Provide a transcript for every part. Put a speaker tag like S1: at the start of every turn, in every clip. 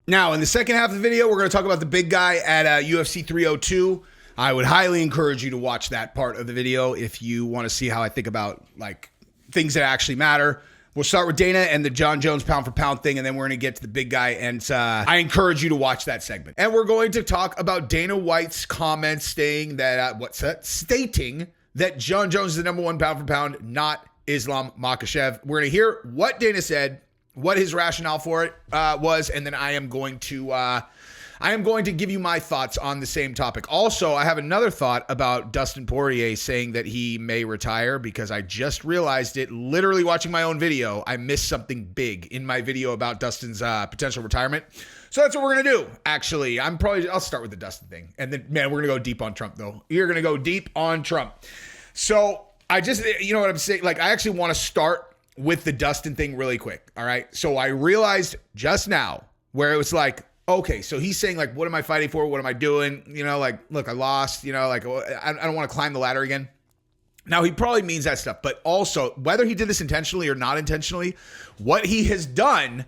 S1: Now, in the second half of the video, we're going to talk about the big guy at UFC 302. I would highly encourage you to watch that part of the video if you want to see how I think about like things that actually matter. We'll start with Dana and the Jon Jones pound for pound thing, and then we're going to get to the big guy. And I encourage you to watch that segment. And we're going to talk about Dana White's comments stating that Jon Jones is the number one pound for pound, not Islam Makhachev. We're going to hear what Dana said, what his rationale for it was, and then I am going to give you my thoughts on the same topic. Also, I have another thought about Dustin Poirier saying that he may retire because I just realized it literally watching my own video. I missed something big in my video about Dustin's potential retirement. So that's what we're going to do. Actually, I'll start with the Dustin thing. And then, man, we're going to go deep on Trump, though. You're going to go deep on Trump. So you know what I'm saying? Like, I actually want to start with the Dustin thing really quick. All right. So I realized just now where it was like, okay, so he's saying, like, what am I fighting for? What am I doing? You know, like, look, I lost, you know, like, I don't want to climb the ladder again. Now, he probably means that stuff, but also, whether he did this intentionally or not intentionally, what he has done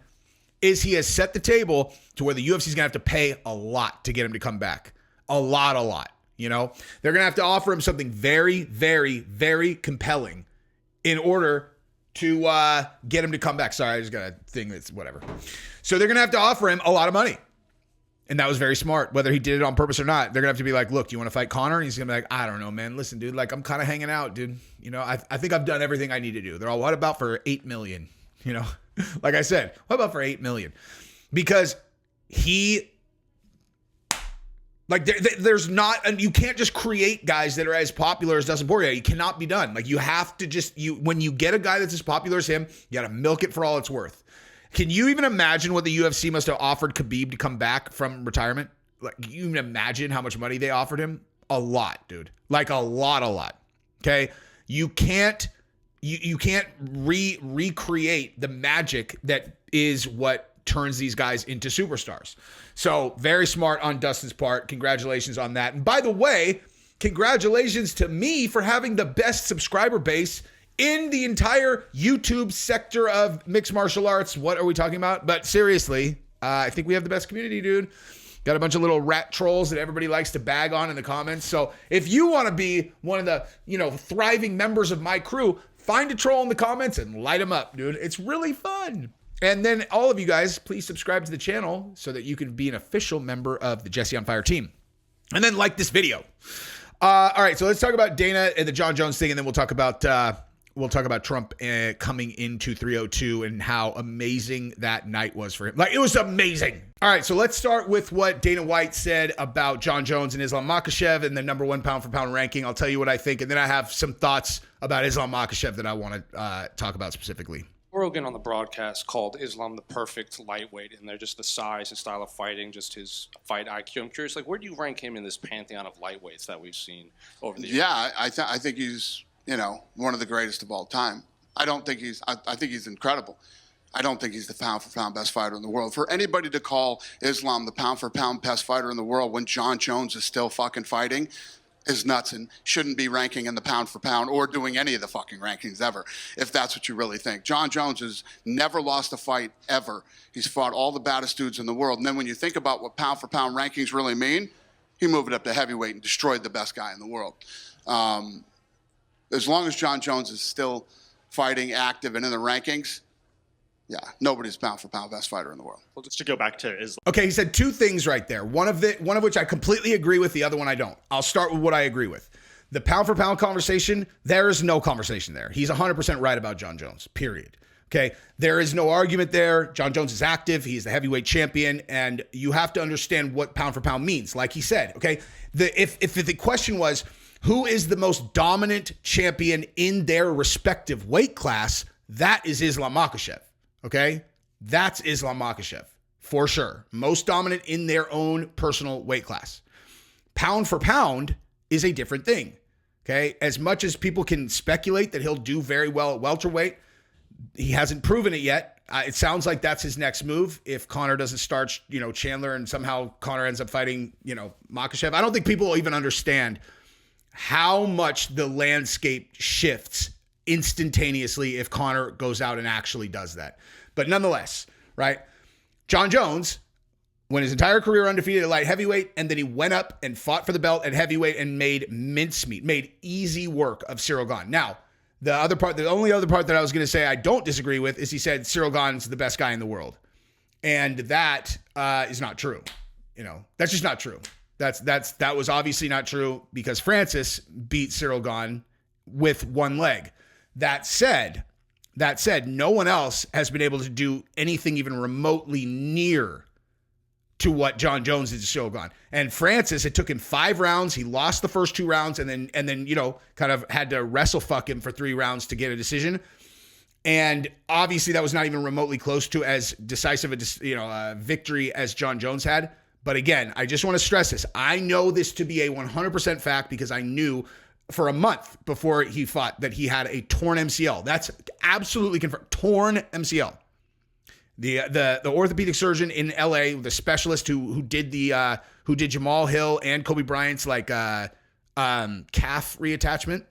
S1: is he has set the table to where the UFC is going to have to pay a lot to get him to come back. A lot, you know? They're going to have to offer him something very, very, very compelling in order to get him to come back. Sorry, I just got a thing that's whatever. So they're going to have to offer him a lot of money. And that was very smart, whether he did it on purpose or not. They're going to have to be like, look, do you want to fight Conor? And he's going to be like, I don't know, man. Listen, dude, like, I'm kind of hanging out, dude. You know, I think I've done everything I need to do. They're all, what about for $8 million? You know, like I said, what about for $8 million? Because there's not, you can't just create guys that are as popular as Dustin Poirier. You cannot be done. Like, you have to when you get a guy that's as popular as him, you got to milk it for all it's worth. Can you even imagine what the UFC must have offered Khabib to come back from retirement? Like, you even imagine how much money they offered him? A lot, dude. Like, a lot. Okay? You can't recreate the magic that is what turns these guys into superstars. So, very smart on Dustin's part. Congratulations on that. And by the way, congratulations to me for having the best subscriber base in the entire YouTube sector of mixed martial arts. What are we talking about? But seriously, I think we have the best community, dude. Got a bunch of little rat trolls that everybody likes to bag on in the comments. So if you want to be one of the, thriving members of my crew, find a troll in the comments and light them up, dude. It's really fun. And then all of you guys, please subscribe to the channel so that you can be an official member of the Jesse on Fire team. And then like this video. All right, so let's talk about Dana and the Jon Jones thing, and then we'll talk about Trump coming into 302 and how amazing that night was for him. Like, it was amazing. All right, so let's start with what Dana White said about Jon Jones and Islam Makhachev and the number one pound for pound ranking. I'll tell you what I think, and then I have some thoughts about Islam Makhachev that I want to talk about specifically.
S2: Rogan on the broadcast called Islam the perfect lightweight, and they're just the size and style of fighting, just his fight IQ. I'm curious, like, where do you rank him in this pantheon of lightweights that we've seen over the years?
S3: Yeah, I think he's one of the greatest of all time. I think he's incredible. I don't think he's the pound for pound best fighter in the world. For anybody to call Islam the pound for pound best fighter in the world when Jon Jones is still fucking fighting is nuts and shouldn't be ranking in the pound for pound or doing any of the fucking rankings ever, if that's what you really think. Jon Jones has never lost a fight ever. He's fought all the baddest dudes in the world. And then when you think about what pound for pound rankings really mean, he moved it up to heavyweight and destroyed the best guy in the world. As long as Jon Jones is still fighting, active, and in the rankings, yeah, nobody's pound for pound best fighter in the world.
S2: Well, just to go back to Islam.
S1: Okay, he said two things right there. One of which I completely agree with, the other one I don't. I'll start with what I agree with. The pound for pound conversation, there is no conversation there. He's 100% right about Jon Jones, period. Okay, there is no argument there. Jon Jones is active. He's the heavyweight champion, and you have to understand what pound for pound means. Like he said, okay, if the question was, who is the most dominant champion in their respective weight class, that is Islam Makhachev. Okay, that's Islam Makhachev for sure. Most dominant in their own personal weight class. Pound for pound is a different thing. Okay, as much as people can speculate that he'll do very well at welterweight, he hasn't proven it yet. It sounds like that's his next move. If Conor doesn't start, Chandler, and somehow Conor ends up fighting, Makhachev, I don't think people will even understand how much the landscape shifts instantaneously if Conor goes out and actually does that. But nonetheless, right? Jon Jones, went his entire career undefeated at light heavyweight, and then he went up and fought for the belt at heavyweight and made mincemeat, made easy work of Cyril Gane. Now, the only other part that I was going to say I don't disagree with is he said Cyril Gane's the best guy in the world. And that is not true. That's just not true. That was obviously not true because Francis beat Cyril Gane with one leg. That said, no one else has been able to do anything even remotely near to what John Jones did to Cyril Gane. And Francis, it took him 5 rounds. He lost the first 2 rounds and then kind of had to wrestle fuck him for 3 rounds to get a decision. And obviously that was not even remotely close to as decisive a victory as John Jones had. But again, I just want to stress this. I know this to be a 100% fact because I knew for a month before he fought that he had a torn MCL. That's absolutely confirmed. Torn MCL. The orthopedic surgeon in LA, the specialist who did Jamal Hill and Kobe Bryant's calf reattachment,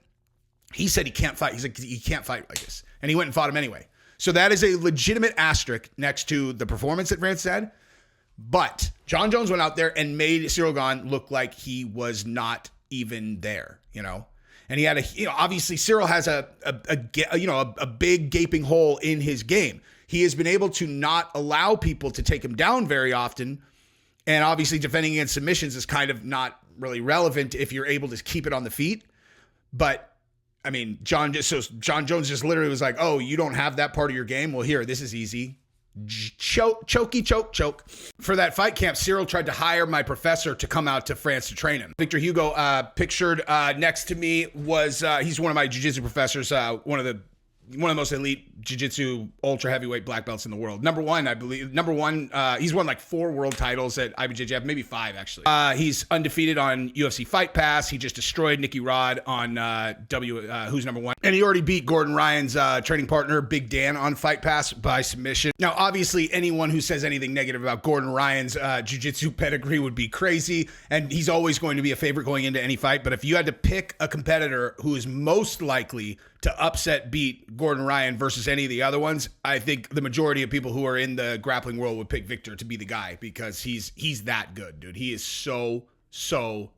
S1: he said he can't fight. He's like, he can't fight like this. And he went and fought him anyway. So that is a legitimate asterisk next to the performance that Francis had. But John Jones went out there and made Cyril Gane look like he was not even there, And he had obviously Cyril has a big gaping hole in his game. He has been able to not allow people to take him down very often. And obviously defending against submissions is kind of not really relevant if you're able to keep it on the feet. But I mean, John Jones just literally was like, oh, you don't have that part of your game? Well, here, this is easy. Choke. For that fight camp, Cyril tried to hire my professor to come out to France to train him. Victor Hugo, pictured next to me, was he's one of my jiu-jitsu professors, one of the most elite jiu-jitsu ultra heavyweight black belts in the world. Number one, I believe. He's won like 4 world titles at IBJJF, maybe 5 actually. He's undefeated on UFC Fight Pass. He just destroyed Nicky Rod on Who's Number One. And he already beat Gordon Ryan's training partner, Big Dan, on Fight Pass by submission. Now, obviously, anyone who says anything negative about Gordon Ryan's jiu-jitsu pedigree would be crazy. And he's always going to be a favorite going into any fight. But if you had to pick a competitor who is most likely to beat Gordon Ryan versus any of the other ones, I think the majority of people who are in the grappling world would pick Victor to be the guy because he's that good, dude. He is so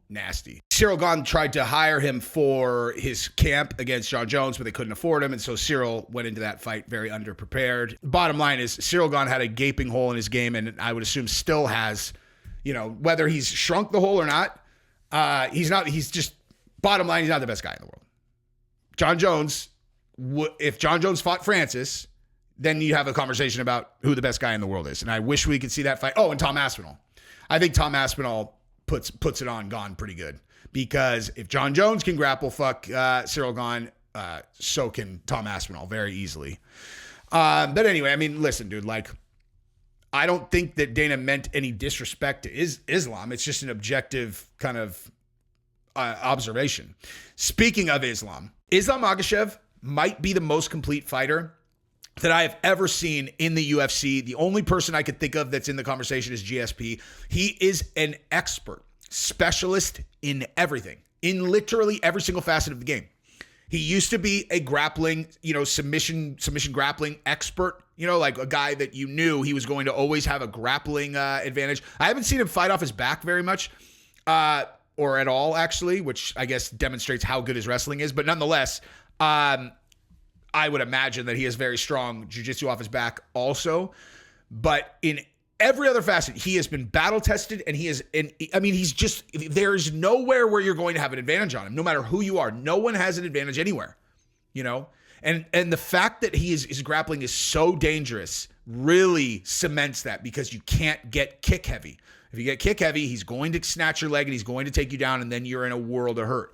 S1: nasty. Cyril Gane tried to hire him for his camp against John Jones, but they couldn't afford him, and so Cyril went into that fight very underprepared. Bottom line is Cyril Gane had a gaping hole in his game, and I would assume still has, whether he's shrunk the hole or not, bottom line, he's not the best guy in the world. John Jones, if John Jones fought Francis, then you have a conversation about who the best guy in the world is. And I wish we could see that fight. Oh, and Tom Aspinall. I think Tom Aspinall puts it on Gane pretty good. Because if John Jones can grapple fuck Cyril Gane, so can Tom Aspinall very easily. But anyway, I mean, listen, dude, I don't think that Dana meant any disrespect to Islam. It's just an objective kind of observation. Speaking of Islam Makhachev might be the most complete fighter that I have ever seen in the UFC. The only person I could think of that's in the conversation is GSP. He is an expert, specialist in everything, in literally every single facet of the game. He used to be a grappling, submission grappling expert, like a guy that you knew he was going to always have a grappling advantage. I haven't seen him fight off his back very much. Or at all, actually, which I guess demonstrates how good his wrestling is. But nonetheless, I would imagine that he has very strong jiu-jitsu off his back also. But in every other facet, he has been battle-tested, and there's nowhere where you're going to have an advantage on him, no matter who you are. No one has an advantage anywhere, And the fact that his grappling is so dangerous really cements that because you can't get kick heavy. If you get kick heavy, he's going to snatch your leg and he's going to take you down, and then you're in a world of hurt.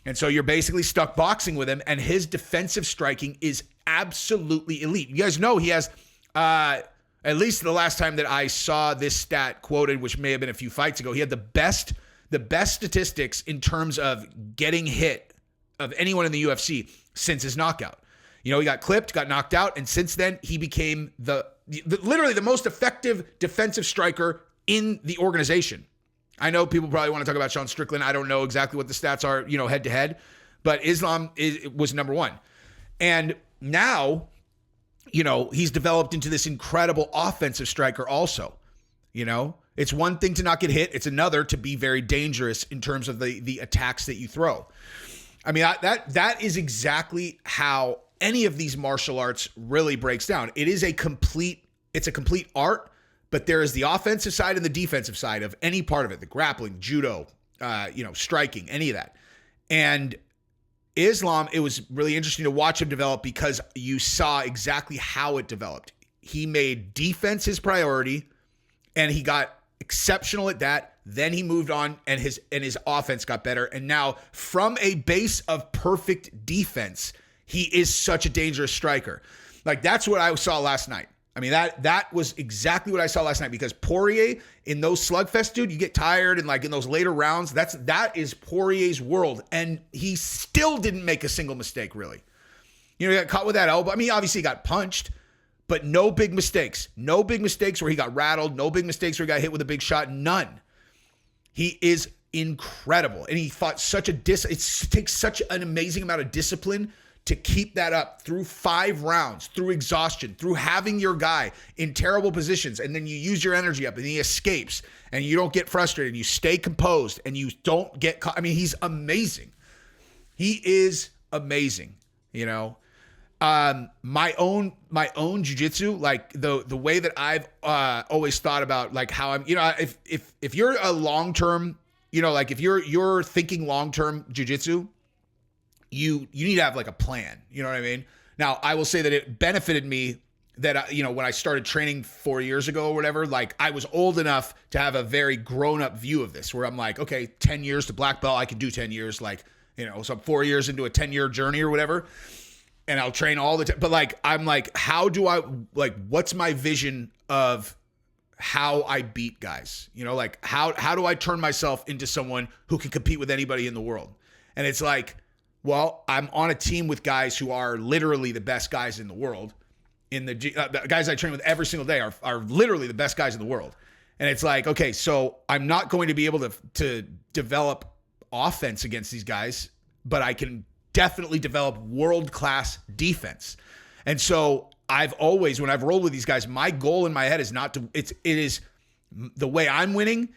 S1: And so you're basically stuck boxing with him, and his defensive striking is absolutely elite. You guys know he has, at least the last time that I saw this stat quoted, which may have been a few fights ago, he had the best statistics in terms of getting hit of anyone in the UFC since his knockout. He got clipped, got knocked out, and since then he became literally the most effective defensive striker in the organization. I know people probably want to talk about Sean Strickland. I don't know exactly what the stats are, head to head, but Islam was number one. And now, he's developed into this incredible offensive striker also, It's one thing to not get hit. It's another to be very dangerous in terms of the attacks that you throw. I mean, that is exactly how any of these martial arts really breaks down. It's a complete art, but there is the offensive side and the defensive side of any part of it, the grappling, judo, striking, any of that. And Islam, it was really interesting to watch him develop because you saw exactly how it developed. He made defense his priority and he got exceptional at that. Then he moved on and his offense got better. And now from a base of perfect defense, he is such a dangerous striker. Like, that's what I saw last night. I mean, that was exactly what I saw last night, because Poirier in those slugfests, dude, you get tired, and like in those later rounds, that is Poirier's world. And he still didn't make a single mistake, really. He got caught with that elbow. I mean, obviously he got punched, but no big mistakes. No big mistakes where he got rattled. No big mistakes where he got hit with a big shot. None. He is incredible. And he fought it takes such an amazing amount of discipline to keep that up through 5 rounds, through exhaustion, through having your guy in terrible positions, and then you use your energy up and he escapes and you don't get frustrated. You stay composed and you don't get caught. I mean, he's amazing. He is amazing. My own jiu-jitsu, like the way that I've always thought about, like how I'm, if you're a long-term, like if you're thinking long-term jiu-jitsu, you need to have like a plan. You know what I mean? Now, I will say that it benefited me that, when I started training 4 years ago or whatever, like I was old enough to have a very grown-up view of this, where I'm like, okay, 10 years to black belt, I can do 10 years, like, so I'm 4 years into a 10-year journey or whatever, and I'll train all the time. But like, I'm like, what's my vision of how I beat guys? Like how do I turn myself into someone who can compete with anybody in the world? And it's like, well, I'm on a team with guys who are literally the best guys in the world. The guys I train with every single day are literally the best guys in the world. And it's like, okay, so I'm not going to be able to develop offense against these guys, but I can definitely develop world-class defense. And so I've always, when I've rolled with these guys, my goal in my head is it is the way I'm winning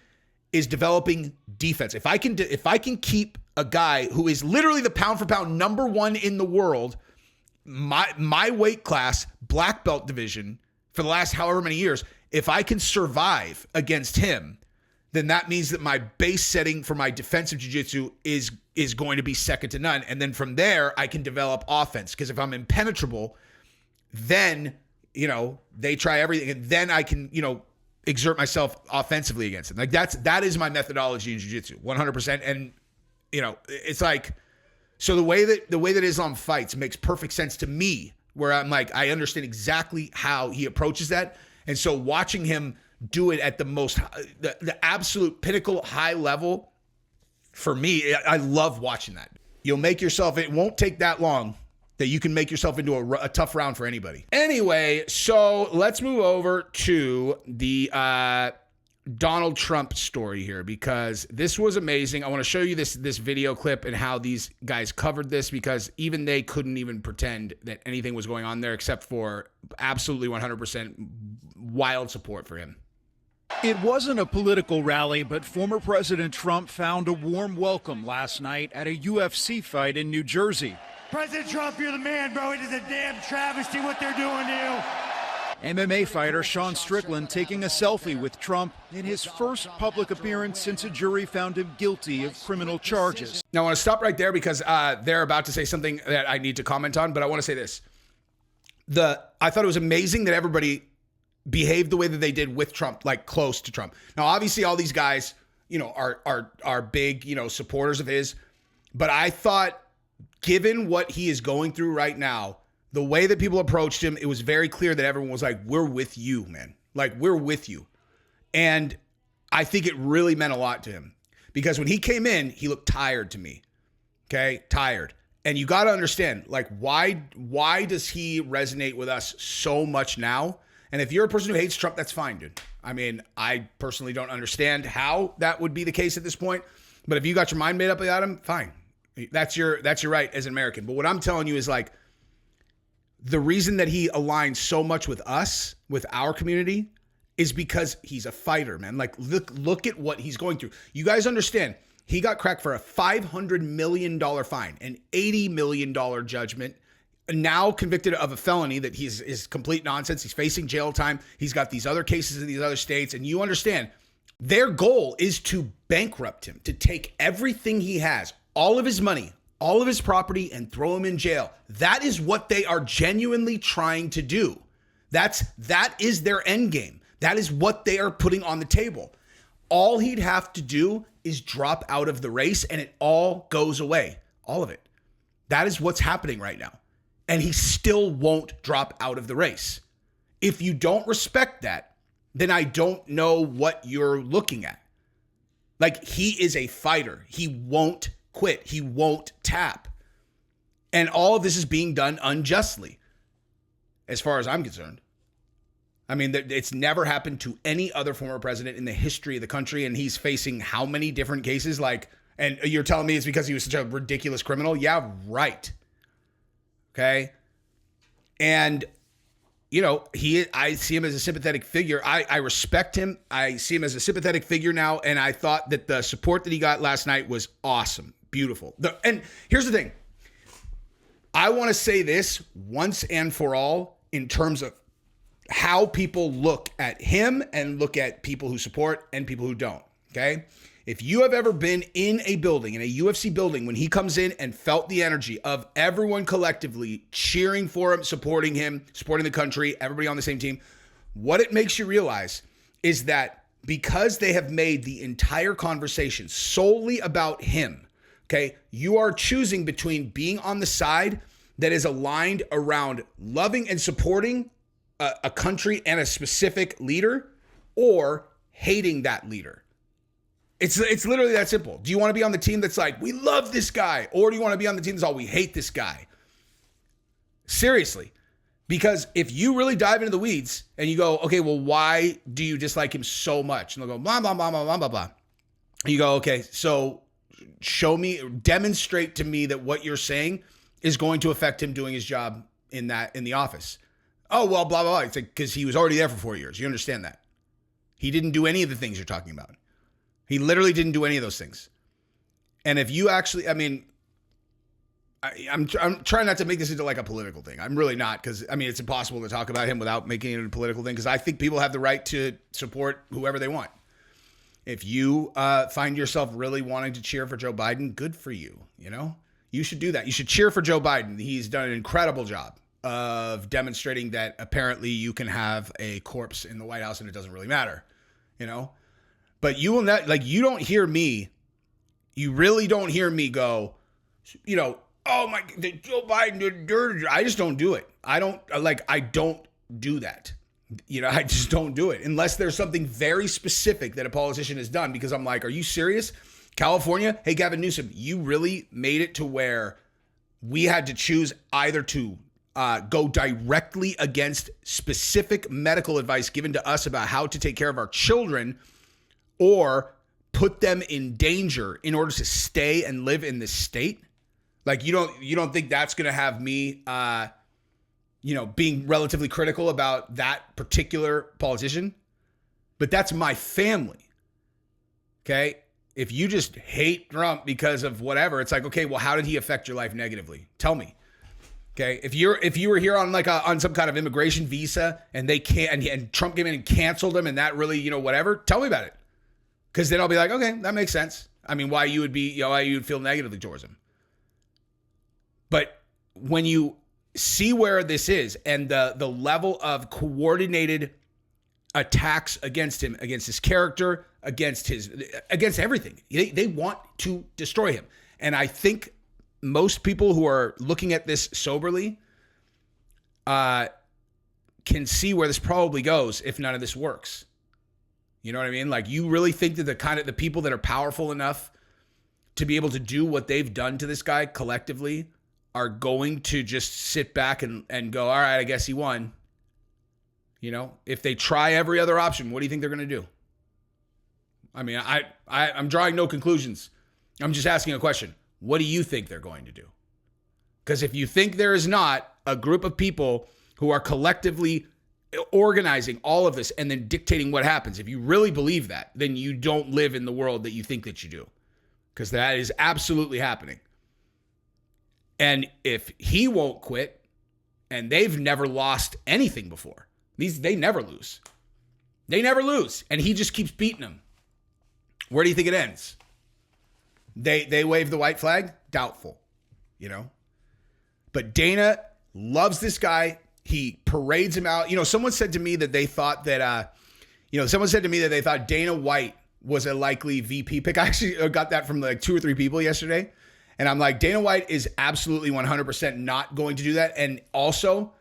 S1: is developing defense. If I can keep a guy who is literally the pound for pound number 1 in the world, my weight class, black belt division, for the last however many years, if I can survive against him, then that means that my base setting for my defensive jiu-jitsu is going to be second to none. And then from there, I can develop offense. Because if I'm impenetrable, then, they try everything. And then I can, exert myself offensively against them. Like that is my methodology in jiu-jitsu, 100%. And, it's like, so the way that Islam fights makes perfect sense to me, where I'm like, I understand exactly how he approaches that. And so watching him do it at the absolute pinnacle high level, for me, I love watching that. It won't take that long that you can make yourself into a tough round for anybody. Anyway, so let's move over to the Donald Trump story here, because this was amazing. I want to show you this video clip and how these guys covered this, because even they couldn't even pretend that anything was going on there except for absolutely 100% wild support for him.
S4: It wasn't a political rally, but former President Trump found a warm welcome last night at a UFC fight in New Jersey.
S5: President Trump, you're the man, bro. It is a damn travesty what they're doing to you.
S4: MMA fighter Sean Strickland taking a selfie with Trump in his first public appearance since a jury found him guilty of criminal charges.
S1: Now, I want to stop right there because they're about to say something that I need to comment on, but I want to say this. I thought it was amazing that everybody behaved the way that they did with Trump, like close to Trump. Now, obviously, all these guys, are big, supporters of his, but I thought, given what he is going through right now, the way that people approached him, it was very clear that everyone was like, we're with you, man. Like, we're with you. And I think it really meant a lot to him, because when he came in, he looked tired to me. Okay? Tired. And you got to understand, like, why does he resonate with us so much now? And if you're a person who hates Trump, that's fine, dude. I mean, I personally don't understand how that would be the case at this point. But if you got your mind made up about him, fine. That's your right as an American. But what I'm telling you is, like, the reason that he aligns so much with us, with our community, is because he's a fighter, man. Like, look at what he's going through. You guys understand, he got cracked for a $500 million fine, an $80 million judgment, now convicted of a felony that is complete nonsense. He's facing jail time. He's got these other cases in these other states. And you understand, their goal is to bankrupt him, to take everything he has, all of his money, all of his property, and throw him in jail. That is what they are genuinely trying to do. That is their end game. That is what they are putting on the table. All he'd have to do is drop out of the race and it all goes away. All of it. That is what's happening right now. And he still won't drop out of the race. If you don't respect that, then I don't know what you're looking at. Like, he is a fighter. He won't quit. He won't tap. And all of this is being done unjustly, as far as I'm concerned. I mean, it's never happened to any other former president in the history of the country, and he's facing how many different cases? And you're telling me it's because he was such a ridiculous criminal? Yeah, right. Okay? And, I see him as a sympathetic figure. I respect him. I see him as a sympathetic figure now, and I thought that the support that he got last night was awesome. Beautiful. And here's the thing. I want to say this once and for all in terms of how people look at him and look at people who support and people who don't, okay? If you have ever been in a building, in a UFC building, when he comes in and felt the energy of everyone collectively cheering for him, supporting the country, everybody on the same team, what it makes you realize is that because they have made the entire conversation solely about him, okay, you are choosing between being on the side that is aligned around loving and supporting a country and a specific leader, or hating that leader. It's literally that simple. Do you want to be on the team that's like, we love this guy? Or do you want to be on the team that's all, we hate this guy? Seriously. Because if you really dive into the weeds and you go, okay, well, why do you dislike him so much? And they'll go, blah, blah, blah, blah, blah, blah, blah. And you go, okay, so show me, demonstrate to me that what you're saying is going to affect him doing his job in the office. Oh, well, blah, blah, blah. It's like, because he was already there for 4 years. You understand that. He didn't do any of the things you're talking about. He literally didn't do any of those things. And if you actually, I'm trying not to make this into like a political thing. I'm really not, because, it's impossible to talk about him without making it a political thing, because I think people have the right to support whoever they want. If you find yourself really wanting to cheer for Joe Biden, good for you, You should do that. You should cheer for Joe Biden. He's done an incredible job of demonstrating that apparently you can have a corpse in the White House and it doesn't really matter, But you will not, you don't hear me, you really don't hear me go, oh my, Joe Biden, I just don't do it. I don't do that. I just don't do it unless there's something very specific that a politician has done, because I'm like, are you serious? California, hey, Gavin Newsom, you really made it to where we had to choose either to go directly against specific medical advice given to us about how to take care of our children, or put them in danger in order to stay and live in this state. Like, you don't think that's going to have me, being relatively critical about that particular politician? But that's my family. Okay. If you just hate Trump because of whatever, it's like, okay, well, how did he affect your life negatively? Tell me. Okay. If you were here on on some kind of immigration visa and and Trump came in and canceled him, and that really, whatever, tell me about it. Because then I'll be like, okay, that makes sense. Why you would be, why you would feel negatively towards him. But when you see where this is and the level of coordinated attacks against him, against his character, against everything, they want to destroy him. And I think most people who are looking at this soberly can see where this probably goes if none of this works. You know what I mean? Like, you really think that the people that are powerful enough to be able to do what they've done to this guy collectively are going to just sit back and go, all right, I guess he won. If they try every other option, what do you think they're going to do? I'm drawing no conclusions. I'm just asking a question. What do you think they're going to do? Because if you think there is not a group of people who are collectively organizing all of this and then dictating what happens. If you really believe that, then you don't live in the world that you think that you do, because that is absolutely happening. And if he won't quit, and they've never lost anything before, they never lose. They never lose. And he just keeps beating them. Where do you think it ends? They wave the white flag? Doubtful, you know? But Dana loves this guy. He parades him out. You know, someone said to me that they thought that, Dana White was a likely VP pick. I actually got that from like 2 or 3 people yesterday. And I'm like, Dana White is absolutely 100% not going to do that. And also,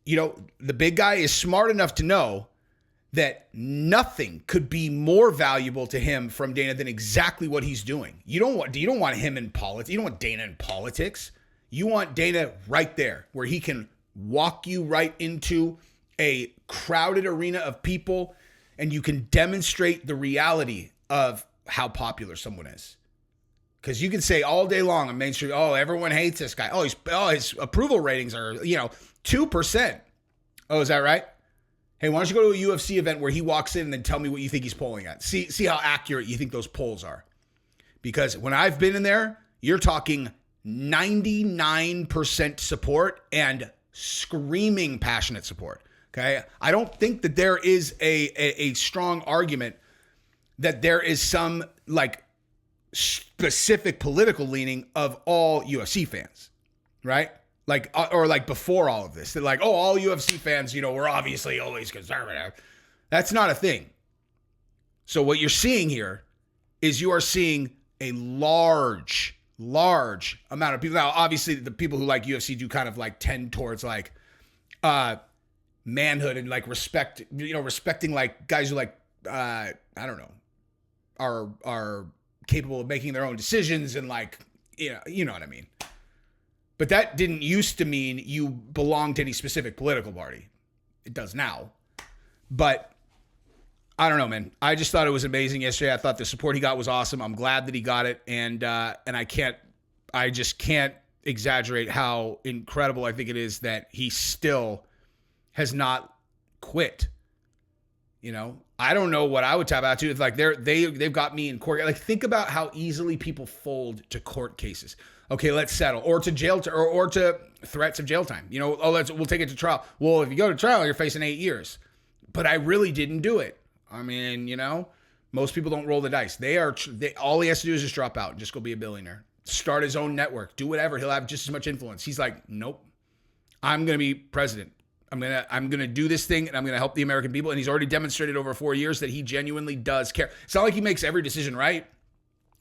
S1: you know, the big guy is smart enough to know that nothing could be more valuable to him from Dana than exactly what he's doing. You don't want him in politics. You don't want Dana in politics. You want Dana right there where he can walk you right into a crowded arena of people and you can demonstrate the reality of how popular someone is. Because you can say all day long on Main Street, oh, everyone hates this guy. His approval ratings are, 2%. Oh, is that right? Hey, why don't you go to a UFC event where he walks in and then tell me what you think he's polling at? See how accurate you think those polls are. Because when I've been in there, you're talking 99% support and screaming passionate support. Okay? I don't think that there is a strong argument that there is some like specific political leaning of all UFC fans, right? Like, or like before all of this, they're like, oh, all UFC fans, we're obviously always conservative. That's not a thing. So what you're seeing here is you are seeing a large amount of people. Now, obviously the people who like UFC do kind of like tend towards like, manhood and like respecting like guys who like, I don't know, are capable of making their own decisions and like, you know what I mean? But that didn't used to mean you belonged to any specific political party. It does now. But I don't know, man. I just thought it was amazing yesterday. I thought the support he got was awesome. I'm glad that he got it. And I just can't exaggerate how incredible I think it is that he still has not quit. I don't know what I would tap out to. It's like they've got me in court. Like, think about how easily people fold to court cases. Okay, let's settle, or to jail, or to threats of jail time. We'll take it to trial. Well, if you go to trial, you're facing 8 years. But I really didn't do it. I mean, most people don't roll the dice. All he has to do is just drop out and just go be a billionaire, start his own network, do whatever. He'll have just as much influence. He's like, nope, I'm gonna be president. I'm gonna do this thing, and I'm gonna help the American people. And he's already demonstrated over 4 years that he genuinely does care. It's not like he makes every decision right.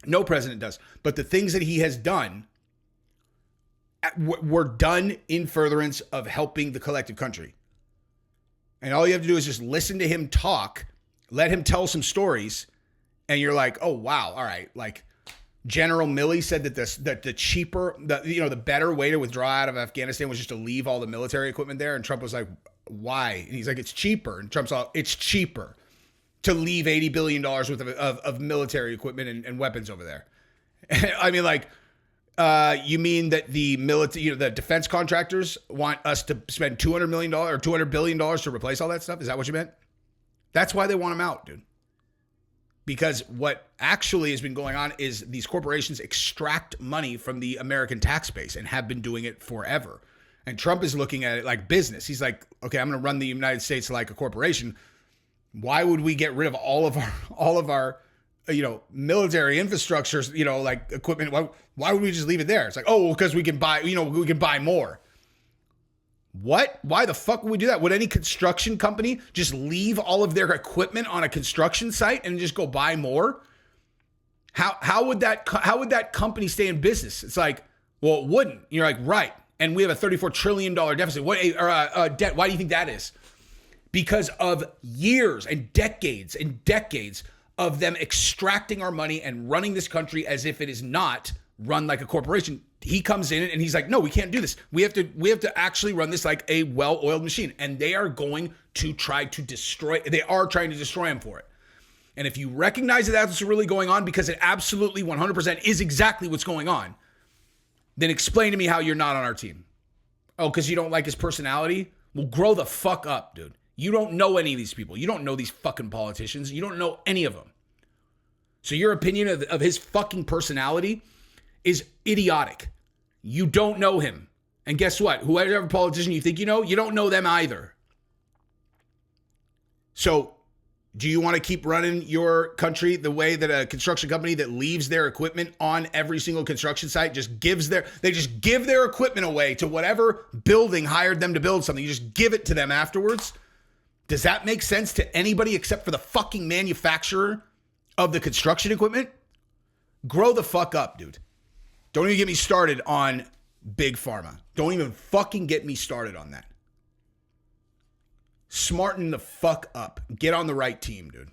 S1: No president does. But the things that he has done were done in furtherance of helping the collective country. And all you have to do is just listen to him talk, let him tell some stories, and you're like, oh wow, all right. Like General Milley said that the better way to withdraw out of Afghanistan was just to leave all the military equipment there. And Trump was like, why? And he's like, it's cheaper. And Trump's all, it's cheaper to leave $80 billion worth of military equipment and weapons over there. I mean, like, you mean that the military, the defense contractors want us to spend $200 million or $200 billion to replace all that stuff? Is that what you meant? That's why they want them out, dude. Because what actually has been going on is these corporations extract money from the American tax base and have been doing it forever. And Trump is looking at it like business. He's like, okay, I'm going to run the United States like a corporation. Why would we get rid of all of our military infrastructures, like equipment? Why would we just leave it there? It's like, oh, because we can buy more. What? Why the fuck would we do that? Would any construction company just leave all of their equipment on a construction site and just go buy more? How would that company stay in business? It's like, well, it wouldn't. You're like, right. And we have a $34 trillion deficit. Debt. Why do you think that is? Because of years and decades of them extracting our money and running this country as if it is not run like a corporation. He comes in and he's like, no, we can't do this. We have to actually run this like a well-oiled machine. And they are going to trying to destroy him for it. And if you recognize that that's what's really going on, because it absolutely 100% is exactly what's going on, then explain to me how you're not on our team. Oh, because you don't like his personality? Well, grow the fuck up, dude. You don't know any of these people. You don't know these fucking politicians. You don't know any of them. So your opinion of his fucking personality is idiotic. You don't know him. And guess what? Whoever politician you think you don't know them either. So do you want to keep running your country the way that a construction company that leaves their equipment on every single construction site just give their equipment away to whatever building hired them to build something? You just give it to them afterwards? Does that make sense to anybody except for the fucking manufacturer of the construction equipment? Grow the fuck up, dude. Don't even get me started on Big Pharma. Don't even fucking get me started on that. Smarten the fuck up. Get on the right team, dude.